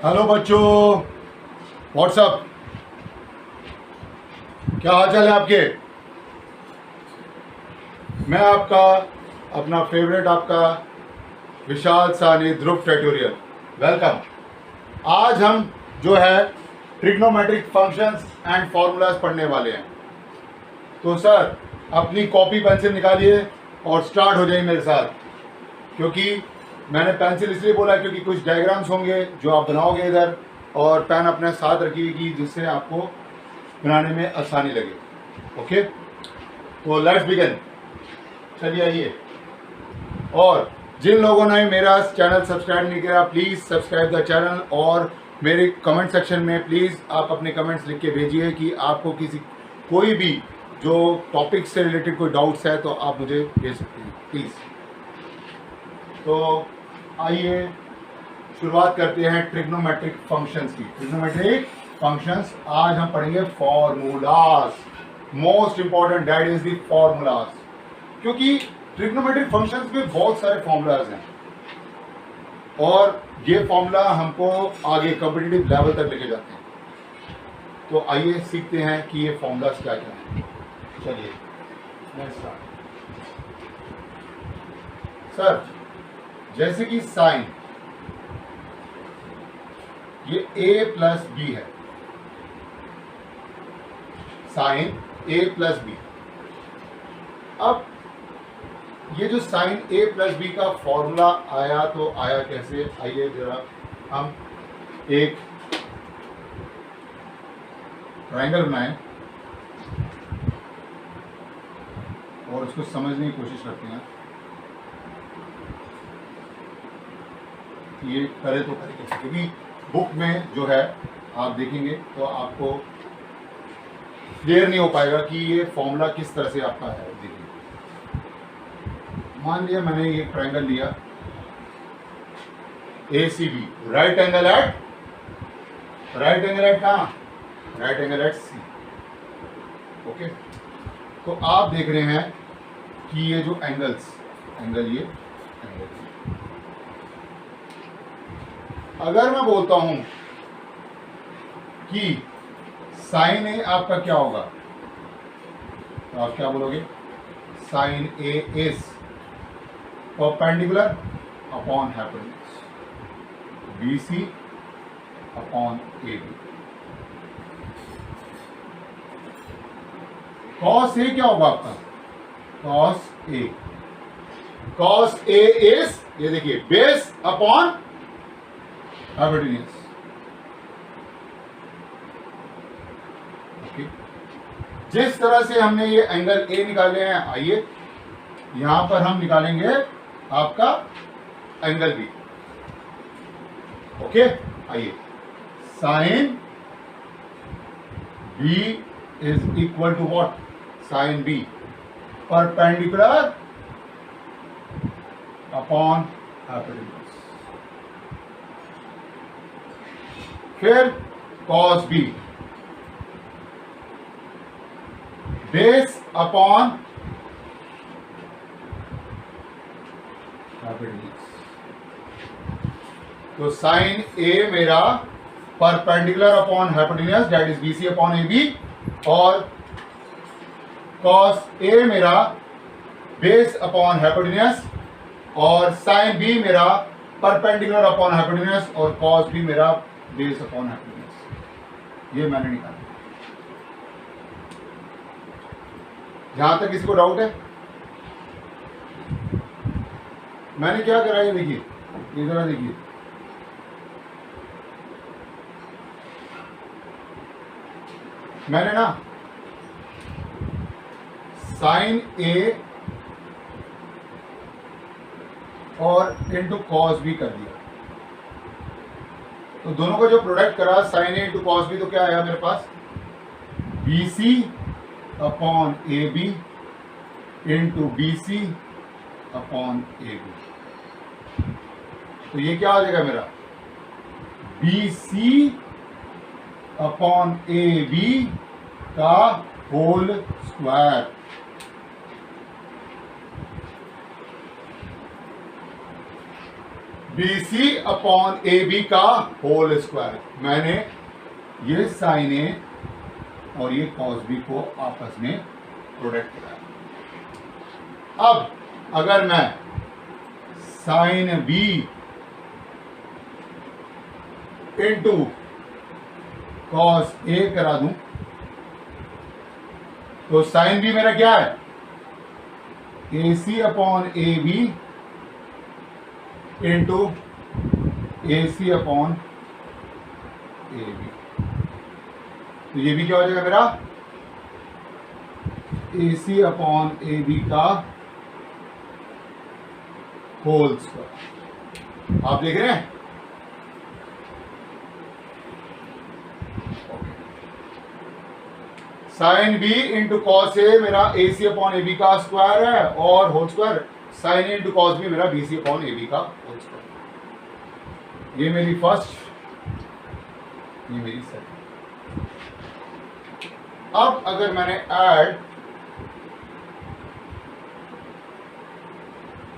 Hello बच्चों, WhatsApp, क्या हाल चाल है आपके। मैं आपका अपना फेवरेट आपका विशाल सानी ध्रुव ट्यूटोरियल, वेलकम। आज हम जो है ट्रिग्नोमेट्रिक फंक्शंस एंड फॉर्मूलाज पढ़ने वाले हैं। तो सर अपनी कॉपी पेंसिल निकालिए और स्टार्ट हो जाइए मेरे साथ, क्योंकि मैंने पेंसिल इसलिए बोला क्योंकि कुछ डायग्राम्स होंगे जो आप बनाओगे इधर, और पेन अपने साथ रखिएगी जिससे आपको बनाने में आसानी लगे। ओके, तो लेट्स बिगिन। चलिए आइए। और जिन लोगों ने मेरा चैनल सब्सक्राइब नहीं किया, प्लीज़ सब्सक्राइब द चैनल, और मेरे कमेंट सेक्शन में प्लीज़ आप अपने कमेंट्स लिख के भेजिए कि आपको कोई भी जो टॉपिक से रिलेटेड कोई डाउट्स है तो आप मुझे भेज सकते हैं प्लीज़। तो आइए शुरुआत करते हैं ट्रिग्नोमेट्रिक फंक्शंस की। ट्रिग्नोमेट्रिक फंक्शंस आज हम पढ़ेंगे formulas. Most important that is the formulas, क्योंकि ट्रिग्नोमेट्रिक फंक्शंस में बहुत सारे फॉर्मूलाज हैं और ये फॉर्मूला हमको आगे कॉम्पिटिटिव लेवल तक लेके जाते हैं। तो आइए सीखते हैं कि ये फॉर्मूलाज क्या क्या हैं। चलिए नेक्स्ट स्टार्ट। सर जैसे कि साइन, ये a प्लस बी है, साइन a प्लस बी। अब ये जो साइन a प्लस बी का फॉर्मूला आया तो आया कैसे, आइए जरा हम एक ट्रायंगल बनाएं और उसको समझने की कोशिश करते हैं। ये करे तो करे कैसे, क्योंकि बुक में जो है आप देखेंगे तो आपको क्लियर नहीं हो पाएगा कि ये फॉर्मूला किस तरह से आपका है। देखिए, मान लिया मैंने ये ट्रायंगल लिया ACB, राइट एंगल एट कहाँ, right angle at C। Okay, तो आप देख रहे हैं कि ये जो एंगल ये एंगल, अगर मैं बोलता हूं कि साइन ए आपका क्या होगा, तो आप क्या बोलोगे, sine A is perpendicular upon hypotenuse BC upon AB। Cos A क्या होगा आपका, कॉस ए इज, ये देखिए, बेस अपॉन हाइपोटेन्यूज। ओके, जिस तरह से हमने ये एंगल ए निकाले हैं, आइए यहां पर हम निकालेंगे आपका एंगल बी। ओके, आइए, sine B is equal to what, sine B perpendicular upon hypotenuse. फिर cos B base upon hypotenuse. तो साइन ए मेरा perpendicular upon hypotenuse that is BC upon AB, और कॉस ए मेरा base upon hypotenuse, और sine B मेरा perpendicular upon hypotenuse, और cos B मेरा base upon hypotenuse. ये मैंने निकाला। यहां तक किसी को डाउट है? मैंने क्या करा, ये देखिए, ये जरा देखिए, मैंने ना साइन ए और इंटू कॉस बी कर दिया। तो दोनों का जो प्रोडक्ट करा, sine A into cos B, तो क्या आया मेरे पास, BC upon AB into BC upon AB। तो ये क्या आ जाएगा मेरा, BC अपॉन AB का whole square. BC upon AB का होल स्क्वायर। मैंने ये साइन ए और ये कॉस बी को आपस में प्रोडक्ट कराया। अब अगर मैं sine B into cos A करा दूं तो साइन बी मेरा क्या है, AC upon A B into AC upon A B. तो ये भी क्या हो जाएगा मेरा, AC अपॉन ए बी का होल स्क्वायर। आप देख रहे हैं, sine B into cos A मेरा AC अपॉन ए बी का स्क्वायर है और whole square, sine A into cos B मेरा BC अपॉन ए बी का होल स्क्वायर। ये मेरी फर्स्ट, ये मेरी सेकंड। अब अगर मैंने ऐड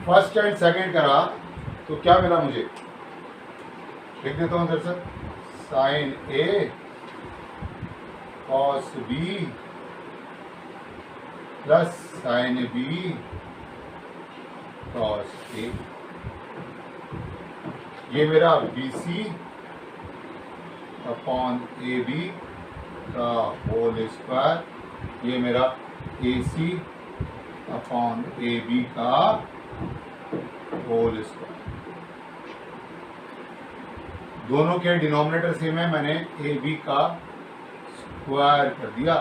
फर्स्ट एंड सेकंड करा तो क्या मिला मुझे, लिख देता हूं दरअसल, sine A cos B plus sine B cos A. ये मेरा BC अपॉन ए बी का होल स्क्वायर, ये मेरा AC अपॉन ए बी का होल स्क्वायर। दोनों के डिनोमिनेटर सेम है, मैंने ए बी का स्क्वायर कर दिया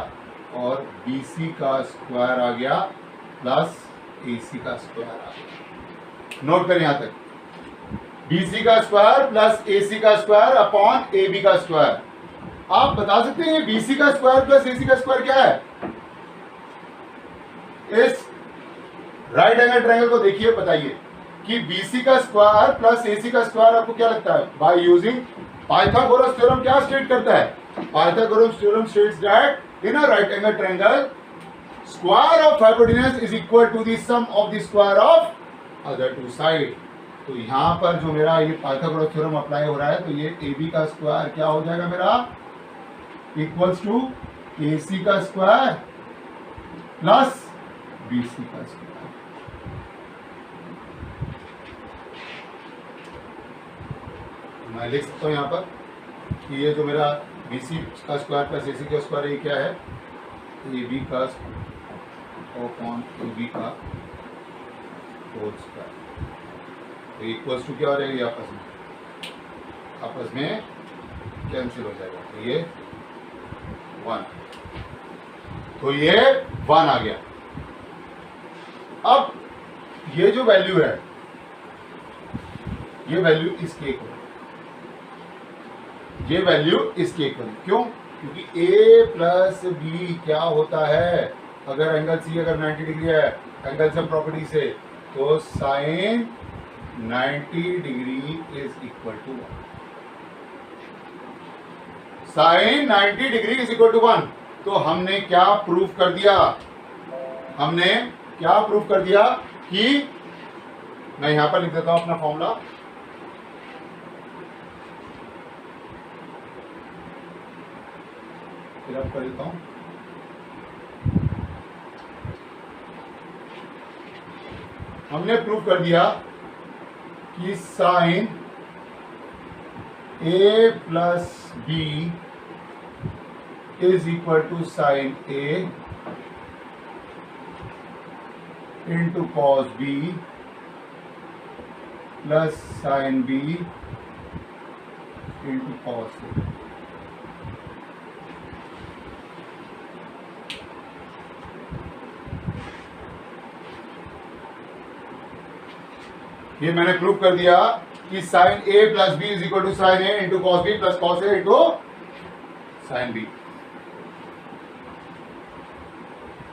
और BC का स्क्वायर आ गया प्लस AC का स्क्वायर आ गया। नोट करें यहां तक, BC का स्क्वायर प्लस AC का स्क्वायर अपॉन AB का स्क्वायर। आप बता सकते हैं ये BC का स्क्वायर प्लस AC का स्क्वायर क्या है? इस राइट एंगल ट्रायंगल को देखिए, बताइए कि BC का स्क्वायर प्लस AC का स्क्वायर आपको क्या लगता है? बाय यूजिंग पाइथागोरस थ्योरम क्या स्टेट करता है? Pythagoras theorem states that in a right angle triangle square of hypotenuse is equal to the sum of the square of other two side. तो यहां पर जो मेरा ये पाइथागोरस थ्योरम अप्लाई हो रहा है, तो ये AB का स्क्वायर क्या हो जाएगा मेरा, इक्वल्स टू AC का स्क्वायर प्लस BC का स्क्वायर। मैं लिख सकता हूं यहां पर कि ये जो मेरा BC का स्क्वायर प्लस AC का स्क्वायर, ये क्या है, AB का अपॉन AB का होल स्क्वायर। तो इक्वल्स टू क्या हो जाएगा, आपस में कैंसिल हो जाएगा। तो ये 1, तो ये 1 आ गया। अब ये जो वैल्यू है, ये वैल्यू इसके इक्वल, ये वैल्यू इसके इक्वल। क्यों? क्योंकि A प्लस बी क्या होता है, अगर एंगल C अगर 90 डिग्री है एंगल सम प्रॉपर्टी से, तो sine 90 degree is equal to 1। Sine 90 degree is equal to 1। तो हमने क्या प्रूव कर दिया, हमने क्या प्रूव कर दिया कि, मैं यहां पर लिख देता हूं अपना फॉर्मूला, फिर अब कर देता हूं, हमने प्रूव कर दिया कि sine A plus B is equal to sine A into cos B plus sine B into cos A। ये मैंने प्रूव कर दिया कि sine A plus B is equal to sine A into cos B plus cos A into sine B।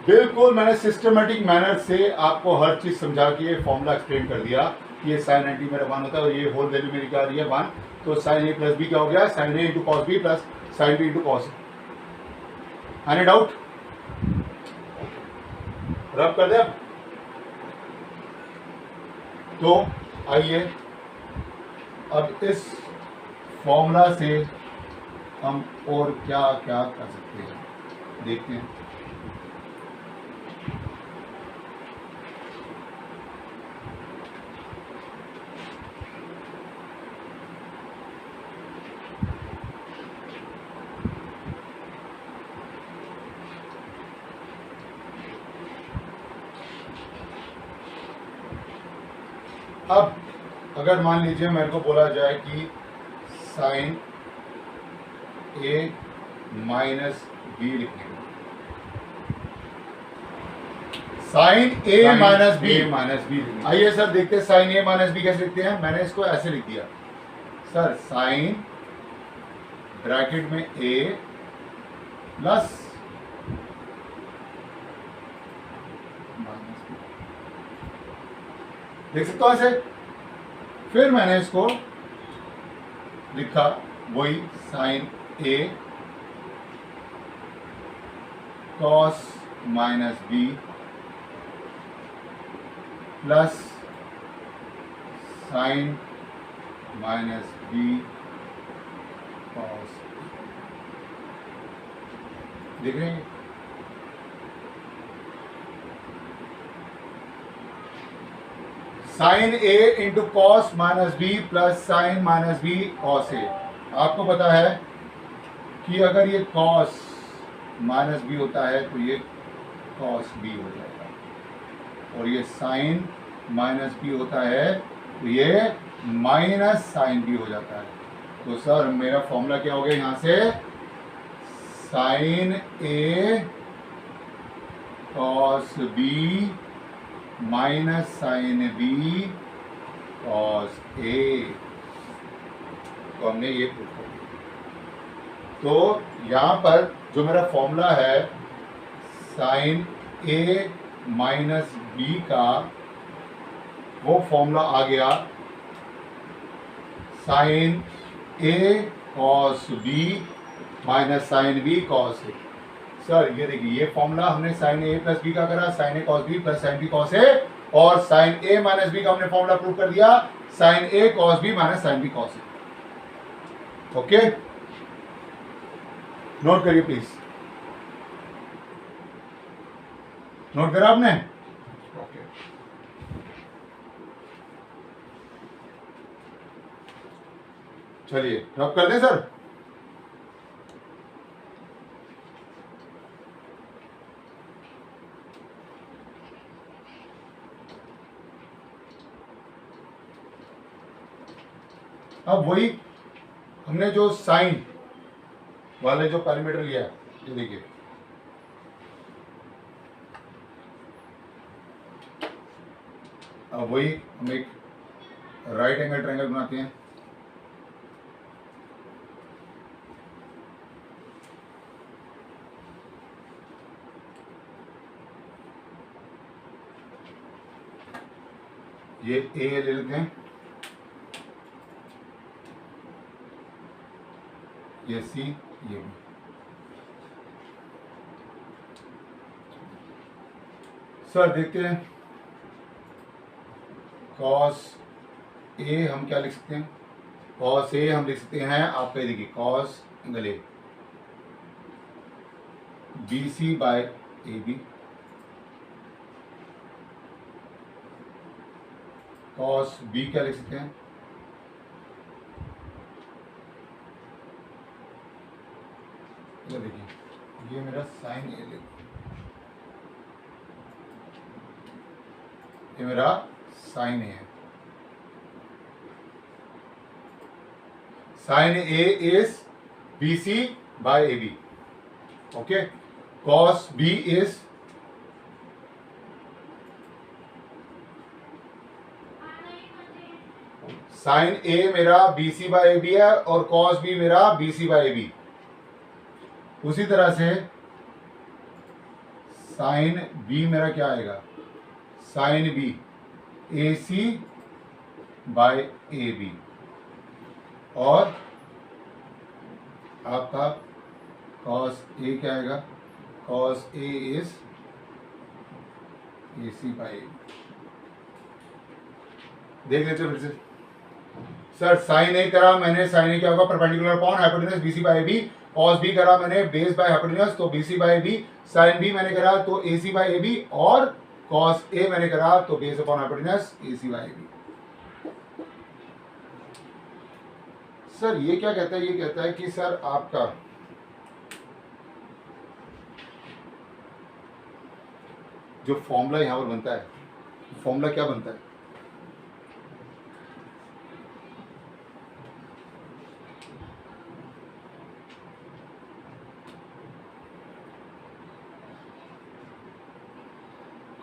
बिल्कुल मैंने systematic manner से आपको हर चीज समझा के ये फॉर्मूला एक्सप्लेन कर दिया कि ये साइन 90 मेरा 1 होता है और ये होल वैल्यू मेरी क्या आ रही है 1। तो साइन A प्लस बी क्या हो गया, sine A into cos B plus sine B into cos A। Any doubt? रब कर दे अब। तो आइए अब इस फॉर्मूला से हम और क्या क्या कर सकते हैं देखते हैं। अब अगर मान लीजिए मेरे को बोला जाए कि साइन ए माइनस बी लिखने को, साइन ए माइनस बी, आइए सर देखते हैं साइन ए माइनस बी कैसे लिखते हैं। मैंने इसको ऐसे लिख दिया सर, साइन ब्रैकेट में ए प्लस माइनस बी, देख सकते हो ऐसे। फिर मैंने इसको लिखा वही sine A cos minus B plus sine minus B cos, देख रहे हैं। Sine A into cos minus B plus sine minus B cos A. आपको पता है कि अगर ये कॉस माइनस बी होता है तो ये कॉस बी हो जाएगा, और ये साइन माइनस बी होता है तो ये माइनस साइन बी हो जाता है। तो सर मेरा फॉर्मूला क्या हो गया यहां से, sine A cos B minus sine B cos A. तो हमने ये प्रूफ कर दिया। तो यहां पर जो मेरा फॉर्मूला है साइन ए माइनस बी का, वो फॉर्मूला आ गया sine A cos B minus sine B cos A. Sir ये देखिए, ये फॉर्मूला हमने साइन ए प्लस बी का करा, sine A cos B plus sine B cos A, और साइन ए माइनस बी का हमने फॉर्मूला प्रूव कर दिया sine A cos B minus sine B cos A. Okay, note करिए please, note करा आपने? ओके, चलिए ड्रॉप कर दें सर। अब वही हमने जो साइन वाले जो पैरामीटर लिया, ये देखिए, अब वही हम एक राइट एंगल ट्रायंगल बनाते हैं। ये ए ले लेते हैं, ये सी, ये बी। सर देखते हैं कॉस ए हम क्या लिख सकते हैं, कॉस ए हम लिख सकते हैं, आप कह देखिए cos angle A B C by A B, cos B क्या लिख सकते हैं, ये देखिए, ये मेरा साइन ए, ये मेरा साइन ए है। Sine A is B C by A B, okay. Cos B is sine A मेरा B C by A B है, और कॉस बी मेरा B C by A B. उसी तरह से साइन बी मेरा क्या आएगा, sine B A C by A B, और आपका कॉस ए क्या आएगा, cos A is A C by A. देख लेते हैं फिर से। सर साइन ए करा मैंने, साइन ए क्या होगा, perpendicular upon hypotenuse BC by B. Cos B करा मैंने, बेस बाय हाइपोटेन्यूज, तो BC by B. Sine B मैंने करा तो एसी बाय ए बी, और कॉस ए मैंने करा तो base upon hypotenuse AC by A B. Sir ये क्या कहता है, ये कहता है कि सर आपका जो फॉर्मूला यहां पर बनता है, फॉर्मूला क्या बनता है,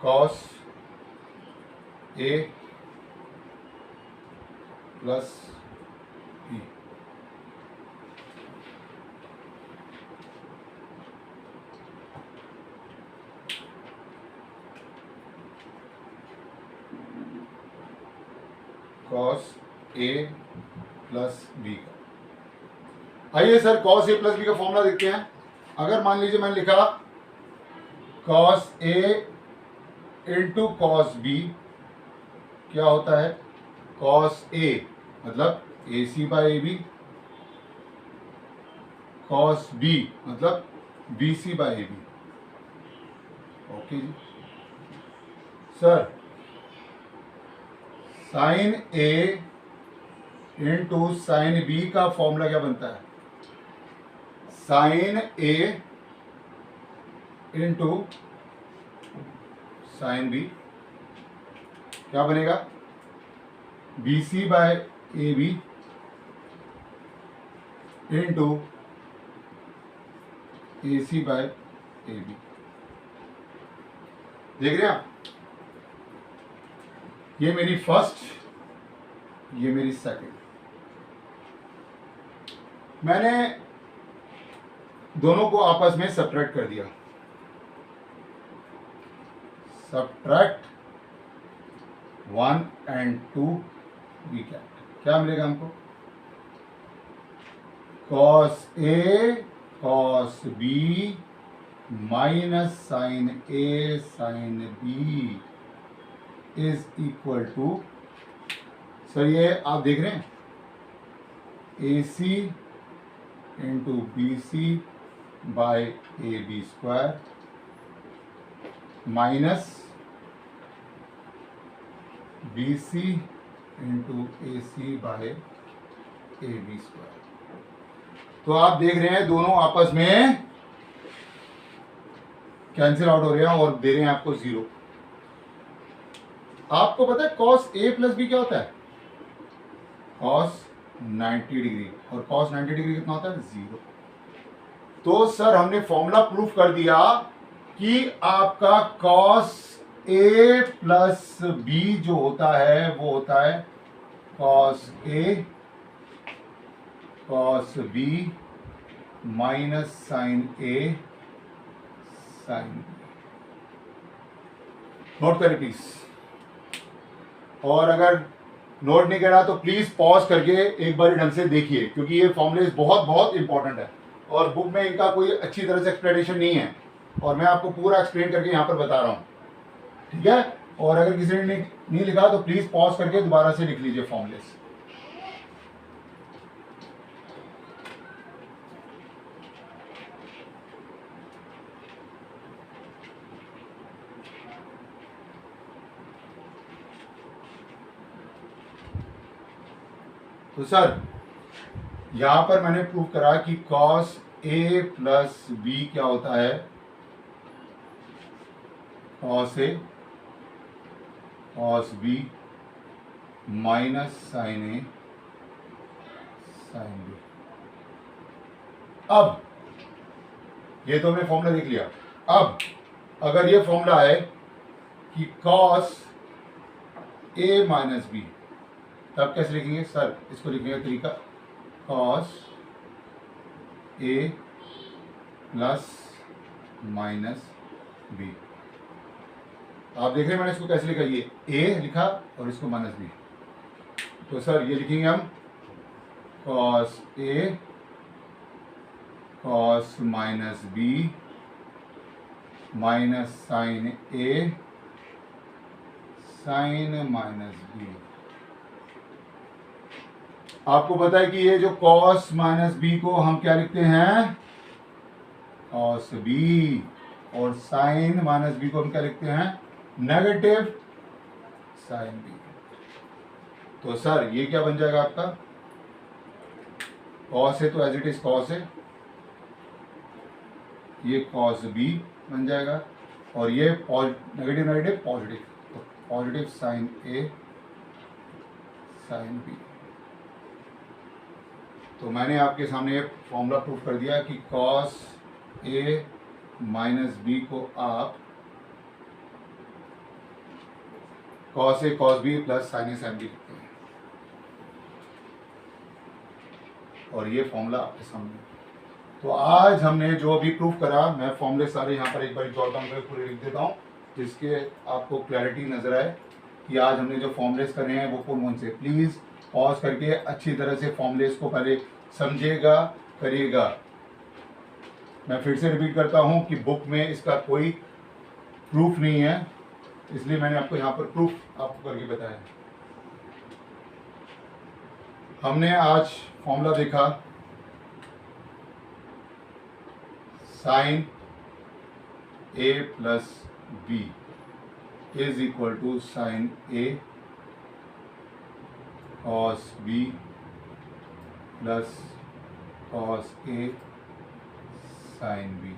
cos A plus B. Cos A plus B का, आइए sir cos A plus B का फॉर्मूला देखते हैं। अगर मान लीजिए मैंने लिखा cos A into cos B, क्या होता है, कॉस ए मतलब A C by A B, cos B मतलब B C by A B. Okay जी sir, sine A into sine B का फॉर्मूला क्या बनता है, sine A into sine B क्या बनेगा, B C by A B into A C by A B. देख रहे हैं आप, ये मेरी फर्स्ट, ये मेरी सेकंड। मैंने दोनों को आपस में सब्ट्रैक्ट कर दिया, सब्ट्रैक्ट 1 and 2 वी कैट, क्या मिलेगा हमको, cos A cos B minus sine A sine B is equal to, sir ये आप देख रहे हैं, A C into B C by A B square minus B C into A C by A B square. तो आप देख रहे हैं दोनों आपस में कैंसिल आउट हो रहे हैं और दे रहे हैं आपको 0। आपको पता है कॉस ए प्लस बी क्या होता है, कॉस 90 डिग्री, और कॉस 90 डिग्री कितना होता है, 0। तो सर हमने फॉर्मूला प्रूफ कर दिया कि आपका कॉस ए प्लस बी जो होता है वो होता है cos A cos B minus sine A sine B. Note करें प्लीज, और अगर नोट नहीं करा तो प्लीज पॉज करके एक बार ढंग से देखिए, क्योंकि ये फॉर्मूले बहुत बहुत इंपॉर्टेंट है और बुक में इनका कोई अच्छी तरह से एक्सप्लेनेशन नहीं है, और मैं आपको पूरा एक्सप्लेन करके यहाँ पर बता रहा हूँ, ठीक है। और अगर किसी ने नहीं लिखा तो प्लीज पॉज करके दोबारा से लिख लीजिए फॉर्मूलेस। तो सर यहां पर मैंने प्रूव करा कि कॉस ए प्लस बी क्या होता है, cos A cos B minus sine A sine B. अब ये तो हमने फॉर्मूला देख लिया। अब अगर ये फॉर्मूला है कि कॉस ए माइनस बी, तब कैसे लिखेंगे सर, इसको लिखेंगे तरीका cos A plus minus B. आप देख रहे हैं मैंने इसको कैसे लिखा, ये ए लिखा और इसको माइनस बी। तो सर ये लिखेंगे हम cos A cos minus B minus sine A sine minus B. आपको पता है कि ये जो cos माइनस बी को हम क्या लिखते हैं, cos बी, और sin माइनस बी को हम क्या लिखते हैं, नेगेटिव sin बी। तो सर ये क्या बन जाएगा आपका, cos है तो एज इट इज cos है, ये cos बी बन जाएगा, और ये नेगेटिव नेगेटिव पॉजिटिव, तो पॉजिटिव sin ए sin बी। तो मैंने आपके सामने ये फॉर्मूला प्रूफ कर दिया कि cos ए माइनस बी को आप cos ए cos बी प्लस sin ए sin बी लिखते हैं, और ये फॉर्मूला आपके सामने। तो आज हमने जो अभी प्रूफ करा, मैं फॉर्मूले सारे यहाँ पर एक बार जॉट डाउन करके पूरे लिख देता हूँ, जिसके आपको क्लैरिटी नजर आए कि आज हमने जो फॉर्मूलेस करे हैं वो कौन कौन से। प्लीज़ पॉज करके अच्छी तरह से फॉर्मूलेस को पहले समझिएगा, करिएगा। मैं फिर से रिपीट करता हूँ कि बुक में इसका कोई प्रूफ नहीं है, इसलिए मैंने आपको यहाँ पर प्रूफ आपको करके बताया। हमने आज फॉर्मूला देखा sine A plus B is equal to sine A cos B plus cos A sine B.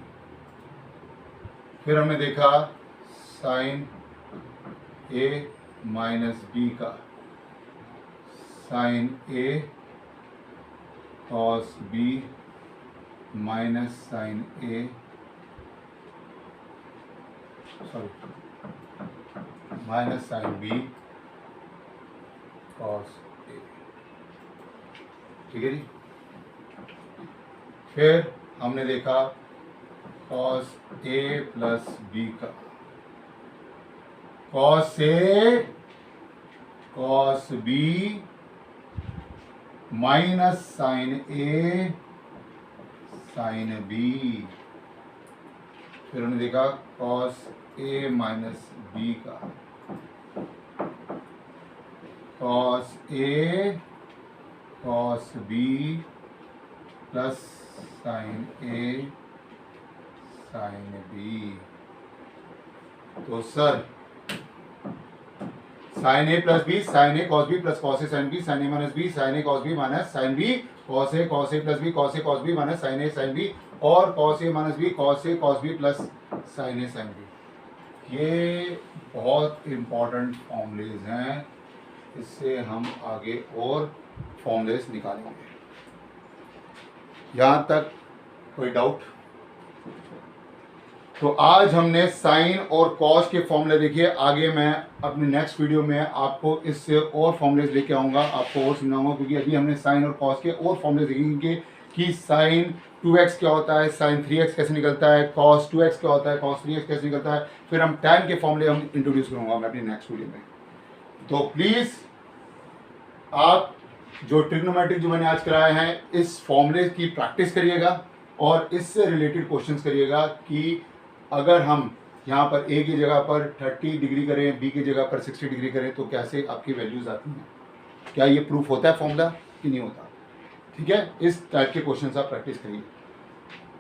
फिर हमने देखा साइन ए माइनस बी का sine A cos B minus sine A, minus sine B cos A. ठीक है जी। फिर हमने देखा कॉस ए प्लस बी का cos A cos B minus sine A sine B. फिर हमने देखा कॉस ए माइनस बी का cos A cos B plus sine A sine B. तो sir sine A plus B, sine A cos B plus cos A sine B, sine A minus B, sine A cos B minus sine B, cos A plus B, cos A cos B minus sine A sine B, और cos A minus B, cos A cos B plus sine A sine B. ये बहुत important formulas हैं, इससे हम आगे और formulas निकालेंगे। यहाँ तक कोई डाउट? तो आज हमने साइन और कॉस के फॉर्मूले देखिए। आगे मैं अपने नेक्स्ट वीडियो में आपको इससे और फॉर्मूलेज लेके आऊँगा, आपको और समझाऊंगा, क्योंकि अभी हमने साइन और कॉस के और फॉर्मूले देखेंगे कि साइन 2x क्या होता है, साइन 3x कैसे निकलता है, कॉस 2x क्या होता है, कॉस 3x कैसे निकलता है। फिर हम tan के फॉर्मूले हम इंट्रोड्यूस करूँगा मैं अपनी नेक्स्ट वीडियो में। तो प्लीज़ आप जो ट्रिग्नोमेट्रिक जो मैंने आज कराए हैं, इस फॉर्मूले की प्रैक्टिस करिएगा और इससे रिलेटेड क्वेश्चंस करिएगा कि अगर हम यहाँ पर ए की जगह पर 30 डिग्री करें, बी की जगह पर 60 डिग्री करें, तो कैसे आपकी वैल्यूज आती हैं, क्या ये प्रूफ होता है फॉर्मूला कि नहीं होता। ठीक है, इस टाइप के क्वेश्चंस आप प्रैक्टिस करिए।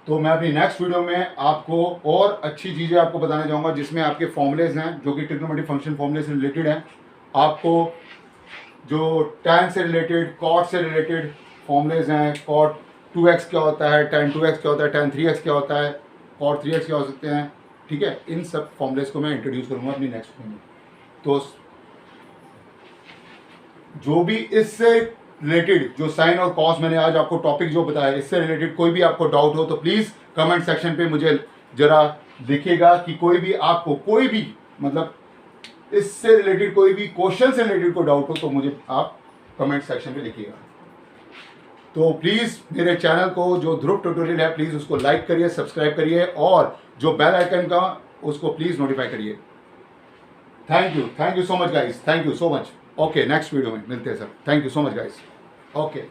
तो मैं अपनी नेक्स्ट वीडियो में आपको और अच्छी चीज़ें आपको बताने जाऊँगा, जिसमें आपके फॉर्मूलेज हैं जो कि ट्रिग्नोमेट्रिक फंक्शन फॉर्मूले से रिलेटेड हैं। आपको जो tan से रिलेटेड, cot से रिलेटेड फॉर्मूलेज हैं, cot 2x क्या होता है, tan 2x क्या होता है, tan 3x क्या होता है, cot 3x क्या हो सकते हैं। ठीक है, इन सब फॉर्मूलेज को मैं इंट्रोड्यूस करूंगा अपनी नेक्स्ट वीडियो में। तो जो भी इससे रिलेटेड जो साइन और कॉस मैंने आज आपको टॉपिक जो बताया, इससे रिलेटेड कोई भी आपको डाउट हो तो प्लीज़ कमेंट सेक्शन पे मुझे ज़रा लिखिएगा कि कोई भी आपको कोई भी मतलब इससे रिलेटेड कोई भी क्वेश्चन से रिलेटेड कोई डाउट हो तो मुझे आप कमेंट सेक्शन में लिखिएगा। तो प्लीज़ मेरे चैनल को जो ध्रुव ट्यूटोरियल है, प्लीज़ उसको लाइक करिए, सब्सक्राइब करिए, और जो बेल आइकन का उसको प्लीज़ नोटिफाई करिए। Thank you so much guys, thank you so much. Okay, next video में मिलते हैं sir. Thank you so much guys. Okay.